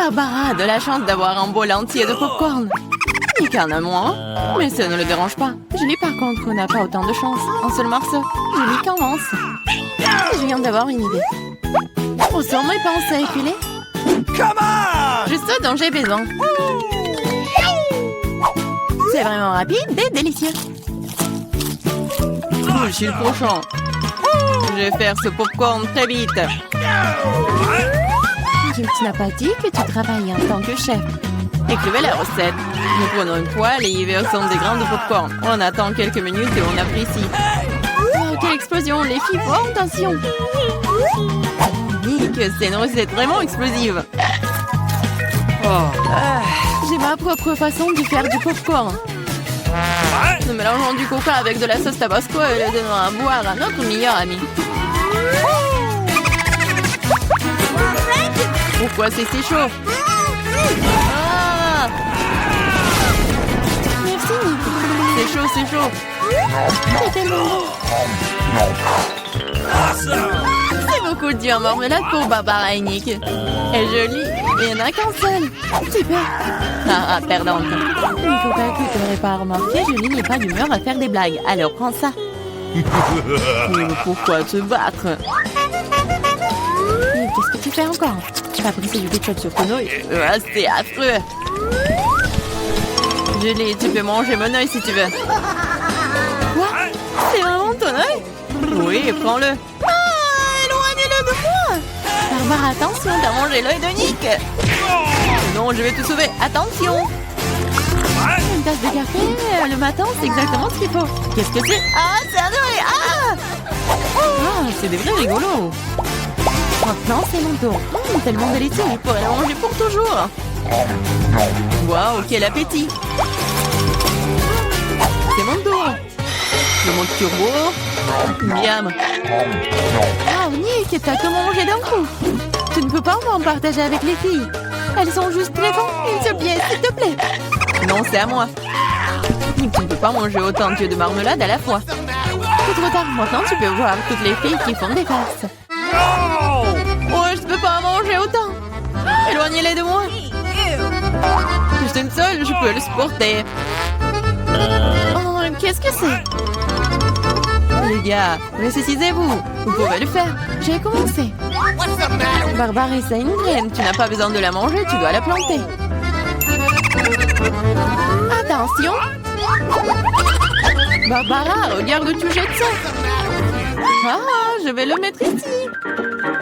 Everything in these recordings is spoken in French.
Barbara a de la chance d'avoir un bol entier de popcorn. Nick en a moins, mais ça ne le dérange pas. Julie, par contre, n'a pas autant de chance. Un seul morceau. Julie commence. Je viens d'avoir une idée. Où sont mes pinces à épiler? Juste ce dont j'ai besoin. C'est vraiment rapide et délicieux. Je suis le prochain. Je vais faire ce popcorn très vite. Tu n'as pas dit que tu travailles en tant que chef. Écrivez la recette. Nous prenons une poêle et y versons des grains de popcorn. On attend quelques minutes et on apprécie. Oh, quelle explosion! Les filles, font attention! Nick, c'est une recette vraiment explosive. J'ai ma propre façon de faire du popcorn. Nous mélangeons du coca avec de la sauce tabasco et le donnons à boire à notre meilleur ami. Pourquoi c'est si chaud? Ah! Merci, Nick. C'est chaud, c'est chaud. C'est tellement bon. C'est beaucoup dur marmelade pour Barbara et Nick. Elle est jolie, mais il n'y en a qu'un seul. Super. Ah, perdante. Nico, tu n'aurais pas remarqué, Julie n'est pas d'humeur à faire des blagues. Alors prends ça. Pourquoi te battre? Qu'est-ce que tu fais encore? Tu vas briser du ketchup sur ton œil. C'est affreux. Julie, tu peux manger mon œil si tu veux. Quoi? C'est vraiment ton œil? Oui, prends-le. Ah, éloignez-le de moi! Barbara, attention, t'as mangé l'œil de Nick. Non, je vais te sauver. Attention! Une tasse de café le matin, c'est exactement ce qu'il faut. Qu'est-ce que c'est? Ah, c'est un œil! Ah, c'est des vrais rigolos. Maintenant, c'est mon tour. Tellement délicieux, je pourrais la manger pour toujours. Waouh, quel appétit! C'est mon tour. Je monte turbo. Miam. Ah, Nick, t'as tout mangé d'un coup. Tu ne peux pas m'en partager avec les filles. Elles sont juste très bonnes. Une seule pièce, s'il te plaît. Non, c'est à moi. Nick, tu ne peux pas manger autant de marmelade à la fois. C'est trop tard. Maintenant, tu peux voir toutes les filles qui font des farces. Oh, je ne peux pas manger autant. Éloignez-les de moi. Juste une seule, je peux le supporter. Oh, qu'est-ce que c'est? Les gars, ressuscitez-vous. Vous pouvez le faire. J'ai commencé. Barbara, c'est une graine. Tu n'as pas besoin de la manger, tu dois la planter. Attention. Barbara, regarde où tu jettes ça. Ah, je vais le mettre ici.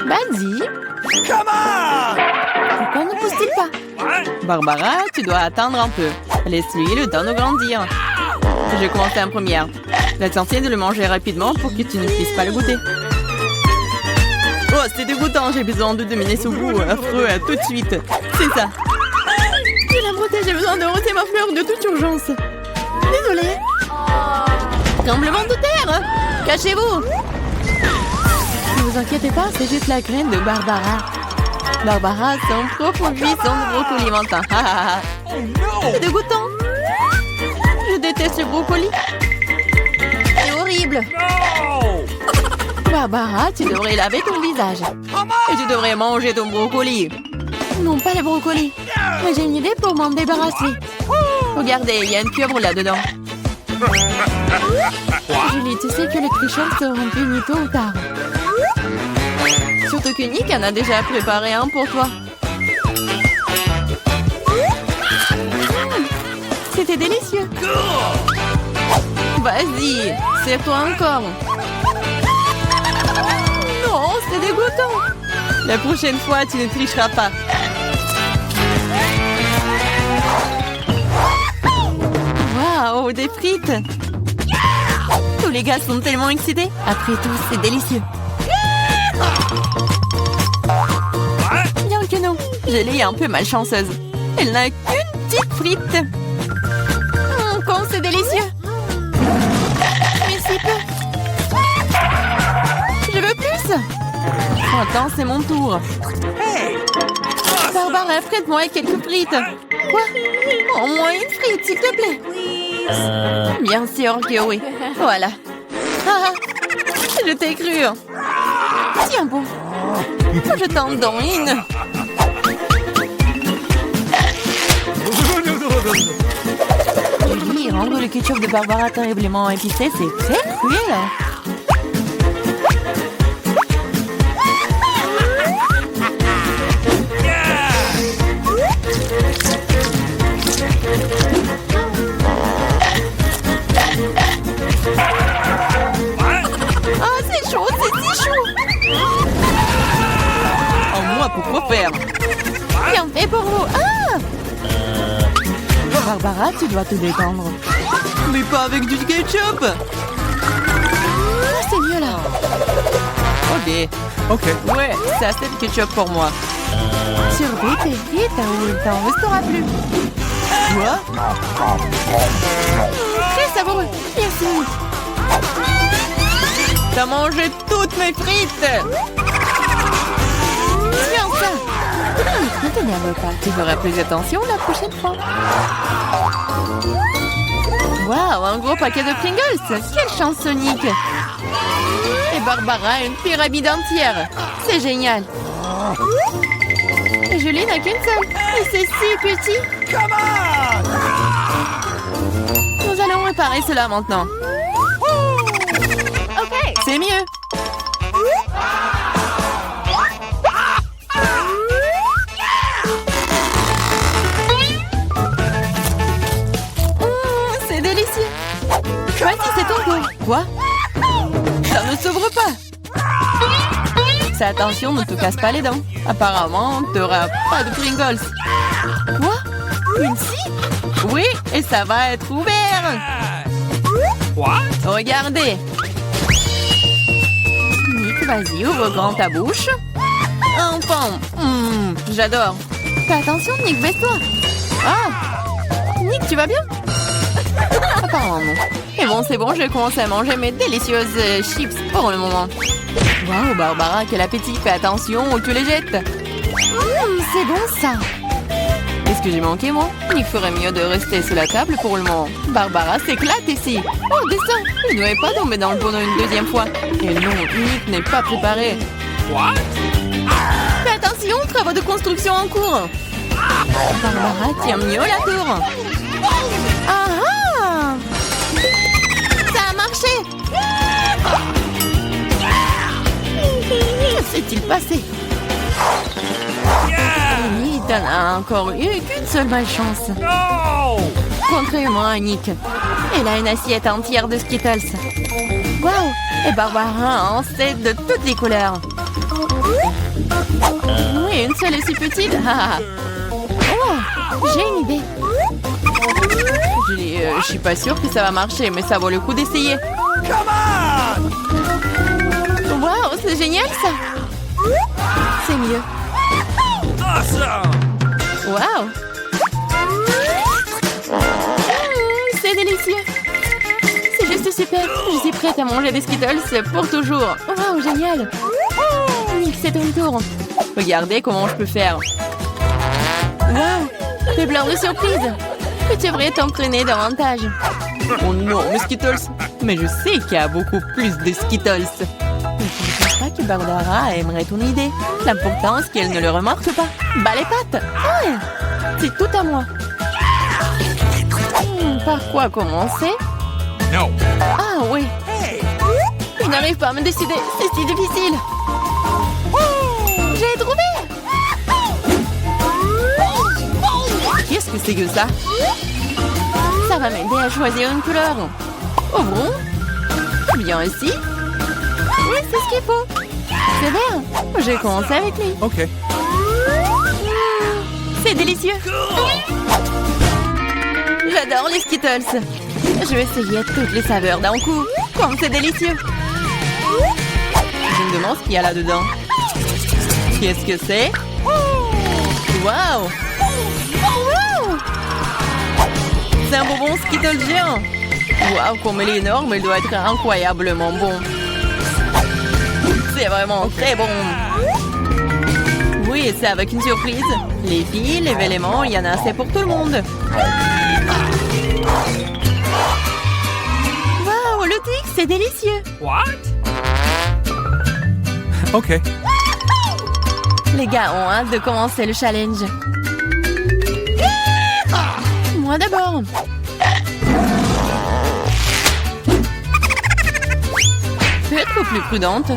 Vas-y. Pourquoi ne pousse-t-il pas? Barbara, tu dois attendre un peu. Laisse-lui le temps de grandir. Je vais commencer en première. L'essentiel est de le manger rapidement pour que tu ne puisses pas le goûter. Oh, c'est dégoûtant. J'ai besoin de dominer ce goût affreux tout de suite. C'est ça. Je la beauté, j'ai besoin de rôter ma fleur de toute urgence. Désolée. Tremblement de terre. Cachez-vous. Ne vous inquiétez pas, c'est juste la graine de Barbara. Barbara, son propre buisson de brocoli mentin. C'est dégoûtant. Je déteste le brocoli. C'est horrible. Barbara, tu devrais laver ton visage. Et tu devrais manger ton brocoli. Non, pas le brocoli. Mais j'ai une idée pour m'en débarrasser. Regardez, il y a une pieuvre là-dedans. Julie, tu sais que les tricheurs seront punis tôt ou tard. Surtout que Nick en a déjà préparé un pour toi. C'était délicieux. Vas-y, serre-toi encore. Non, c'est dégoûtant. La prochaine fois, tu ne tricheras pas. Waouh, des frites. Tous les gars sont tellement excités. Après tout, c'est délicieux. Bien que non, Julie est un peu malchanceuse. Elle n'a qu'une petite frite. Quand c'est délicieux. Mais si peu. Je veux plus. Attends, c'est mon tour. Barbara, prête-moi quelques frites. Quoi? Au moins une frite, s'il te plaît. Bien sûr que oui. Voilà. Ah, je t'ai cru. Tiens bon. Je t'en donne une. Julie, rendre le ketchup de Barbara terriblement épicé, c'est très cruel. Ah, c'est chaud, c'est si chaud. En moi, pourquoi faire? Bien fait pour vous. Ah! Barbara, tu dois te détendre. Mais pas avec du ketchup. Ah, c'est mieux là. Ok. Ouais, c'est assez de ketchup pour moi. Survite et vite, ou il t'en restera plus. Quoi? Très savoureux. Merci. T'as mangé toutes mes frites. Tiens ça. Ne t'énerve pas. Tu feras plus attention la prochaine fois. Waouh, un gros paquet de Pringles. Quelle chance, Sonic. Et Barbara, une pyramide entière. C'est génial. Et Julie n'a qu'une seule. Et c'est si petit. Nous allons réparer cela maintenant. Ok, c'est mieux. C'est délicieux. Voici, c'est ton tour. Quoi? Ça ne s'ouvre pas. Fais attention, ne te casse pas les dents. Apparemment, tu n'auras pas de Pringles. Quoi? Une scie? Oui, et ça va être ouvert. What? Regardez. Nick, vas-y, ouvre grand ta bouche. Enfant. J'adore. Fais attention, Nick, baisse-toi. Ah! Nick, tu vas bien? Apparemment non. Et bon, c'est bon, je vais commencer à manger mes délicieuses chips pour le moment. Waouh, Barbara, quel appétit. Fais attention ou tu les jettes. C'est bon ça. Qu'est-ce que j'ai manqué, moi? Il ferait mieux de rester sous la table pour le moment. Barbara s'éclate ici. Oh, descends. Il ne devait pas tomber dans le bonneau une deuxième fois. Et non, Nick n'est pas préparé. What? Fais attention, travaux de construction en cours. Barbara tient mieux la tour. Ah ah! Ça a marché. Que s'est-il passé? Oui, t'en as encore eu qu'une seule malchance. No! Contrairement à Nick. Elle a une assiette entière de Skittles. Waouh! Et Barbara en sait de toutes les couleurs. Oui, une seule est si petite. Oh, j'ai une idée. Je suis pas sûre que ça va marcher, mais ça vaut le coup d'essayer. Waouh, c'est génial ça. C'est mieux. Awesome! Waouh. C'est délicieux. C'est juste super. Je suis prête à manger des Skittles pour toujours. Waouh, génial. Nick, c'est ton tour. Regardez comment je peux faire. Waouh, t'es plein de surprises. Tu devrais t'entraîner davantage. Oh non, mes Skittles. Mais je sais qu'il y a beaucoup plus de Skittles. Mais je ne pense pas que Barbara aimerait ton idée. L'important, c'est qu'elle ne le remarque pas. Bas les pattes. Ouais, c'est tout à moi. Par quoi commencer? No! Ah oui. Je n'arrive pas à me décider. C'est si difficile. J'ai trouvé. Qu'est-ce que c'est que ça? Ça va m'aider à choisir une couleur. Ouvrons. Bien ici. Oui, c'est ce qu'il faut. C'est vert. J'ai commencé avec lui. Okay. C'est délicieux. J'adore les Skittles. Je vais essayer toutes les saveurs d'un coup. Comme c'est délicieux. Je me demande ce qu'il y a là-dedans. Qu'est-ce que c'est? Waouh! Wow! C'est un bonbon Skittles géant. Waouh, comme il est énorme, il doit être incroyablement bon. C'est vraiment très bon. Oui, c'est avec une surprise. Les filles, les éléments, il y en a assez pour tout le monde. Waouh, le tic, c'est délicieux. What? Okay. Les gars ont hâte de commencer le challenge. moi d'abord. Peux être plus prudente.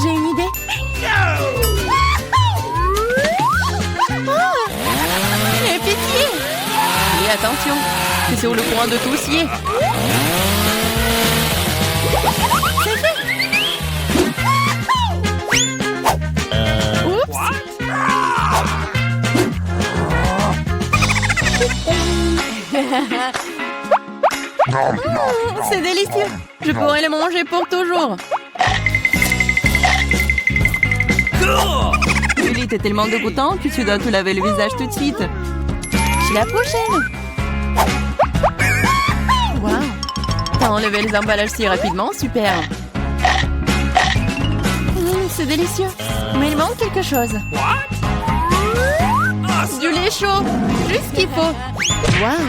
J'ai une idée. J'ai pitié. Et attention, c'est sur le point de toussier. C'est fait. Oups. C'est délicieux. Je pourrais le manger pour toujours. Julie, t'es tellement dégoûtant que tu dois te laver le visage tout de suite. C'est la prochaine. Wow. T'as enlevé les emballages si rapidement, super. C'est délicieux. Mais il manque quelque chose. Du lait chaud, juste ce qu'il faut. Wow.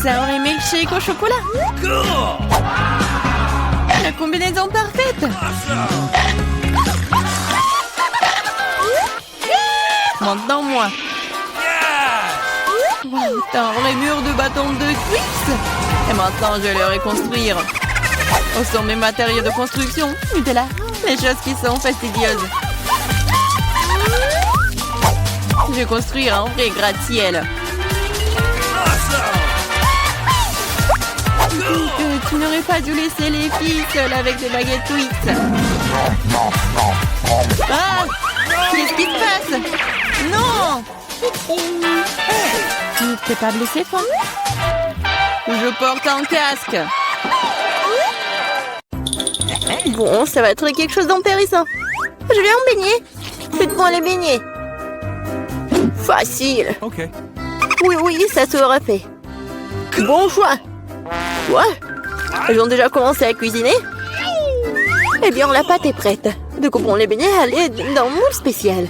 Ça aurait milkshake au chocolat. La combinaison parfaite. Maintenant moi. Wow, t'as un mur de bâtons de Twix. Et maintenant je vais le reconstruire. Où sont mes matériaux de construction? Nutella, les choses qui sont fastidieuses. Je vais construire un vrai gratte-ciel. Tu n'aurais pas dû laisser les filles seules avec des baguettes Twix. Ah! Qu'est-ce qui se passe? Non! T'es pas blessé, toi? Je porte un casque. Bon, ça va être quelque chose d'intéressant. Je vais en baigner. Faites-moi les beignets. Facile. Okay. Oui, ça sera fait. Bon choix. Quoi? Elles ont déjà commencé à cuisiner? Eh bien, la pâte est prête. Découpons les beignets à l'aide d'un moule spécial.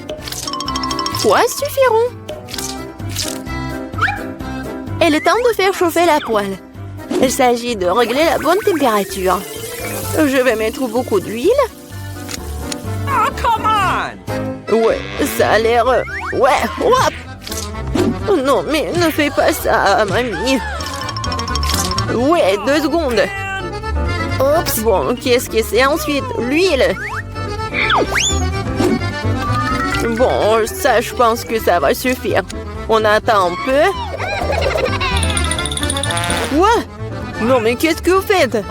3 suffiront. Il est temps de faire chauffer la poêle. Il s'agit de régler la bonne température. Je vais mettre beaucoup d'huile. Oh, come on! Ouais, ça a l'air... Ouais, hop! Oh non, mais ne fais pas ça, mamie. Ouais, 2 secondes. Oups, bon, qu'est-ce que c'est ensuite? L'huile. Bon, ça, je pense que ça va suffire. On attend un peu. Quoi? Non, mais qu'est-ce que vous faites?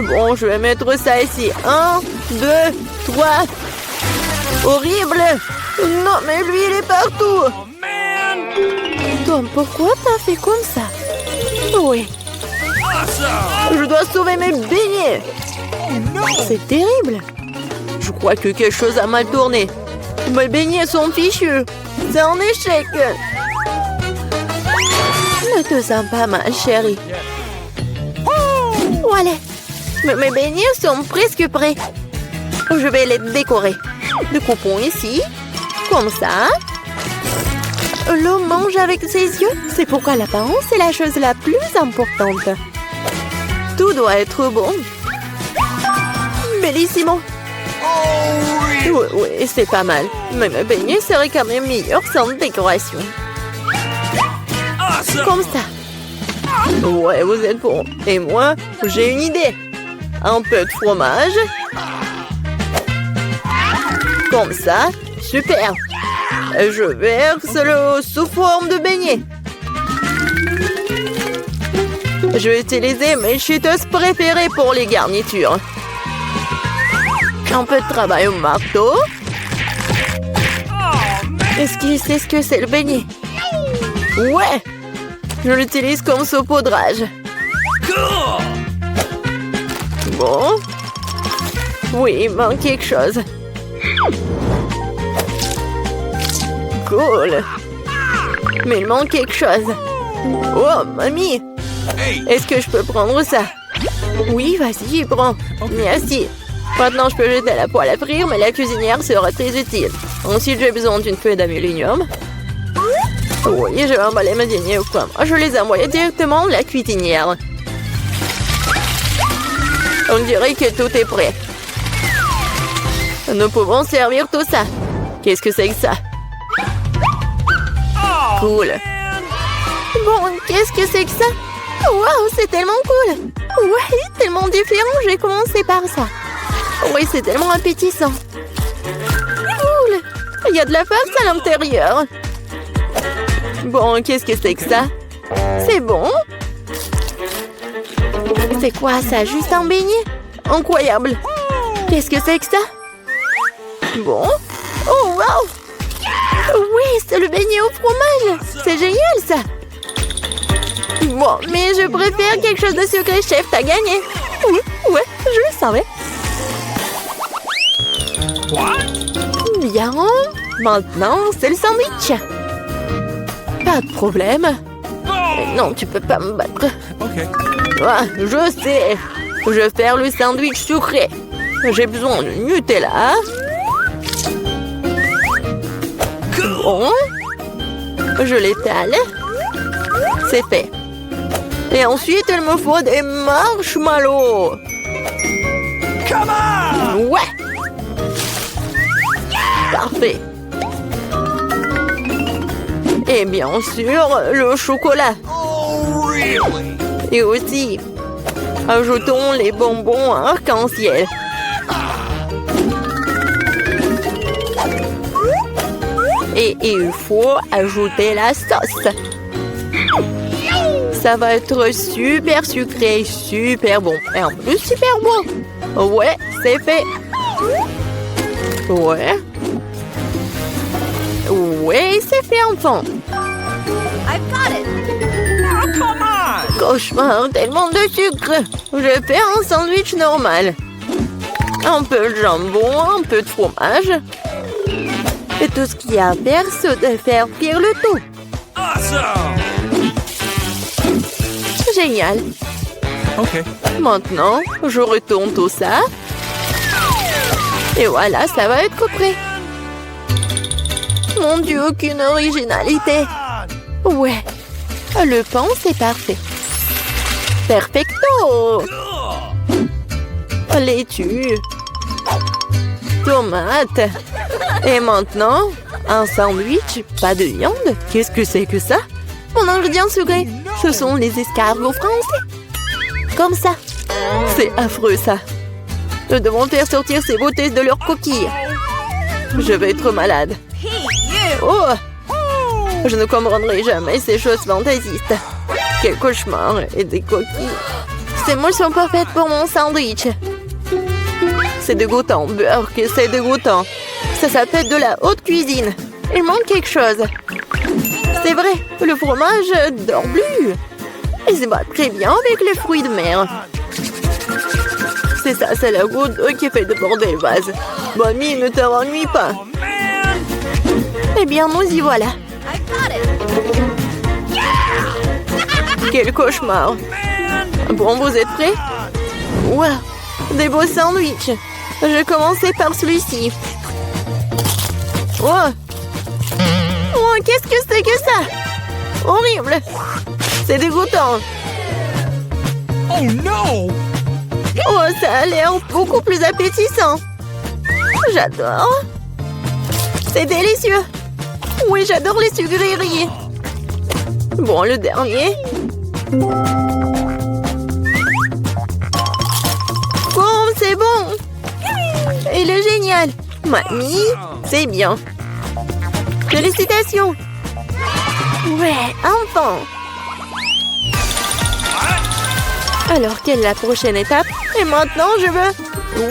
Bon, je vais mettre ça ici. 1, 2, 3. Horrible! Non, mais l'huile est partout! Oh, man! Tom, pourquoi t'as fait comme ça? Oui, Awesome! je dois sauver mes beignets! C'est terrible! Je crois que quelque chose a mal tourné. Mes beignets sont fichus! C'est un échec! Ne te sens pas mal, chérie. Voilà! Mes beignets sont presque prêts. Je vais les décorer. Découpons ici, comme ça. L'homme mange avec ses yeux. C'est pourquoi l'apparence est la chose la plus importante. Tout doit être bon. Bellissimo. Oui, c'est pas mal. Mais mes beignets seraient quand même meilleurs sans décoration. Awesome! Comme ça. Ouais, vous êtes bon. Et moi, j'ai une idée. Un peu de fromage. Comme ça. Super. Je verse le sous forme de beignet. Je vais utiliser mes cheetos préférés pour les garnitures. Un peu de travail au marteau. Est-ce qu'il sait ce que c'est le beignet? Ouais. Je l'utilise comme saupoudrage. Cool! Bon. Oui, il manque quelque chose. Cool. Mais il manque quelque chose. Oh, mamie. Hey! Est-ce que je peux prendre ça? Oui, vas-y, prends. Merci. Maintenant, je peux jeter la poêle à frire, mais la cuisinière sera très utile. Ensuite, j'ai besoin d'une feuille d'aluminium. Oui, je vais emballer mes beignets aux pommes. Je les ai envoyés directement à la cuisinière. On dirait que tout est prêt. Nous pouvons servir tout ça. Qu'est-ce que c'est que ça? Cool. Bon, qu'est-ce que c'est que ça? Waouh, c'est tellement cool. Ouais, tellement différent. J'ai commencé par ça. Oui, c'est tellement appétissant. Cool. Il y a de la farce à l'intérieur. Bon, qu'est-ce que c'est que ça? C'est bon. C'est quoi ça? Juste un beignet? Incroyable. Qu'est-ce que c'est que ça? Bon. Oh, wow. Oui, c'est le beignet au fromage. C'est génial, ça. Bon, mais je préfère quelque chose de sucré, chef. T'as gagné. Oui, ouais, je le savais. Bien. Maintenant, c'est le sandwich. Pas de problème. Non, tu peux pas me battre. Okay. Ah, je sais. Je vais faire le sandwich sucré. J'ai besoin de Nutella. Bon. Je l'étale. C'est fait. Et ensuite, il me faut des marshmallows. Come on! Ouais. Parfait. Et bien sûr, le chocolat. Oh, really? Et aussi, ajoutons les bonbons arc-en-ciel. Et il faut ajouter la sauce. Ça va être super sucré, super bon. Et en plus, super bon. Ouais, c'est fait. Ouais. Ouais, c'est fait, enfant. I've got it. Oh, come on! Cauchemar, tellement de sucre. Je fais un sandwich normal. Un peu de jambon, un peu de fromage. Et tout ce qu'il y a à faire, c'est de faire cuire le tout. Awesome! Génial. Okay. Maintenant, je retourne tout ça. Et voilà, ça va être prêt. Mon Dieu, aucune originalité. Ouais, le pain, c'est parfait. Perfecto. Laitue. Tomate. Et maintenant, un sandwich, pas de viande. Qu'est-ce que c'est que ça? Mon ingrédient secret, ce sont les escargots français. Comme ça. C'est affreux, ça. Nous devons faire sortir ces beautés de leurs coquilles. Je vais être malade. Oh! Je ne comprendrai jamais ces choses fantaisistes. Quel cauchemar et des coquilles. Ces moules sont parfaites pour mon sandwich. C'est dégoûtant, Burke, c'est dégoûtant. Ça s'appelle de la haute cuisine. Il manque quelque chose. C'est vrai, le fromage dort plus. Il se bat très bien avec les fruits de mer. C'est ça, c'est la goutte d'eau qui fait déborder le vase. Bonnie, ne t'ennuie pas. Oh, man! Eh bien, nous y voilà. Quel cauchemar. Bon, vous êtes prêts? Wow, des beaux sandwichs. Je vais commencer par celui-ci. Oh, oh, qu'est-ce que c'est que ça? Horrible. C'est dégoûtant. Oh, no! Oh, ça a l'air beaucoup plus appétissant. J'adore. C'est délicieux. Oui, j'adore les sucreries. Bon, le dernier. Bon, c'est bon. Il est génial. Mamie, c'est bien. Félicitations. Ouais, enfin. Alors, quelle est la prochaine étape? Et maintenant, je veux...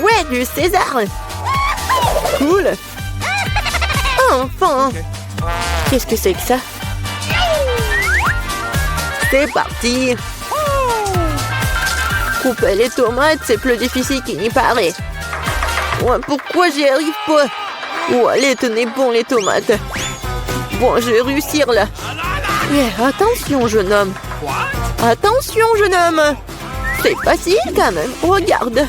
Ouais, du César. Cool. Enfin. Qu'est-ce que c'est que ça? C'est parti. Couper les tomates, c'est plus difficile qu'il n'y paraît. Ouais, pourquoi j'y arrive pas? Oh, allez, tenez bon les tomates. Bon, je vais réussir là. Yeah, attention, jeune homme. Attention, jeune homme. C'est facile quand même. Regarde.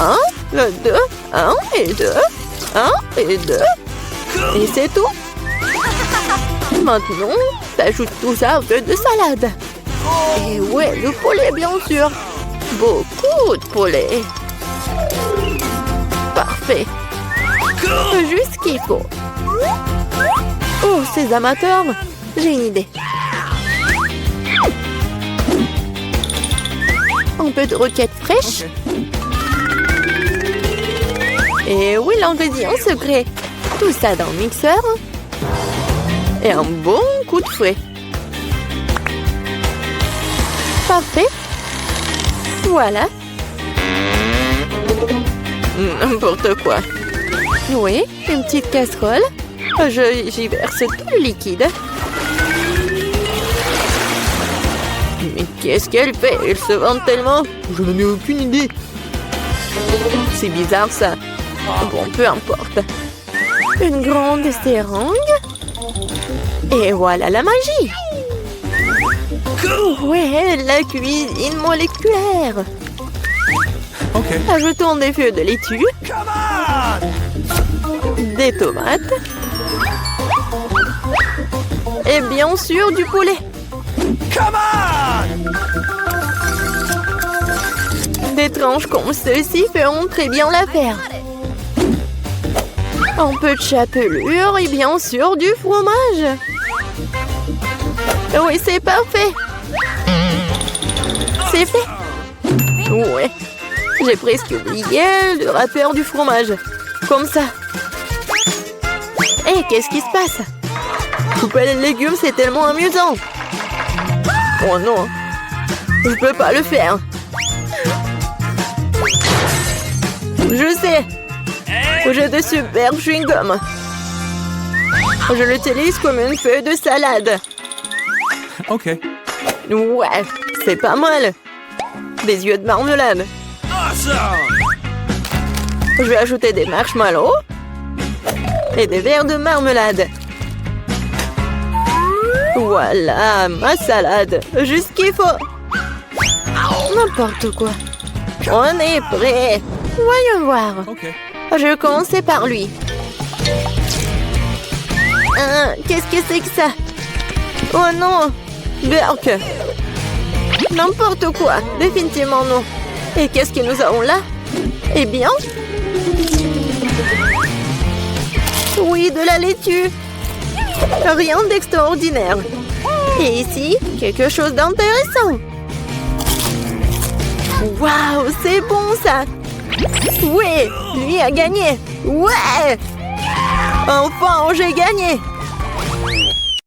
1, 2, 1 et 2. 1 et 2. Et c'est tout. Maintenant, t'ajoutes tout ça un peu de salade. Et ouais, le poulet, bien sûr. Beaucoup de poulet. Parfait. Juste ce qu'il faut. Oh, ces amateurs. J'ai une idée. Un peu de roquette fraîche. Et oui, l'ingrédient secret. Tout ça dans le mixeur. Et un bon coup de fouet. Parfait. Voilà. N'importe quoi. Oui, une petite casserole. J'y verse tout le liquide. Mais qu'est-ce qu'elle fait? Elle se vante tellement. Je n'en ai aucune idée. C'est bizarre ça. Bon, peu importe. Une grande seringue. Et voilà la magie. Ouais, la cuisine moléculaire. OK. Ajoutons des feuilles de laitue, Come on! des tomates et bien sûr du poulet. Come on! Des tranches comme ceci feront très bien l'affaire. Un peu de chapelure et bien sûr du fromage. Oui, c'est parfait. C'est fait. Ouais. J'ai presque oublié le râpeur du fromage. Comme ça. Hé, qu'est-ce qui se passe? Couper les légumes, c'est tellement amusant. Oh non. Je peux pas le faire. Je sais. J'ai de super chewing-gum. Je l'utilise comme une feuille de salade. OK. Ouais, c'est pas mal. Des yeux de marmelade. Awesome! Je vais ajouter des marshmallows et des verres de marmelade. Voilà, ma salade. Juste ce qu'il faut. N'importe quoi. On est prêt. Voyons voir. OK. Je vais commencer par lui. Qu'est-ce que c'est que ça? Oh non! Burk! N'importe quoi! Définitivement non! Et qu'est-ce que nous avons là? Eh bien... Oui, de la laitue! Rien d'extraordinaire! Et ici, quelque chose d'intéressant! Waouh! C'est bon ça! Oui! Lui a gagné! Ouais! Enfin, j'ai gagné!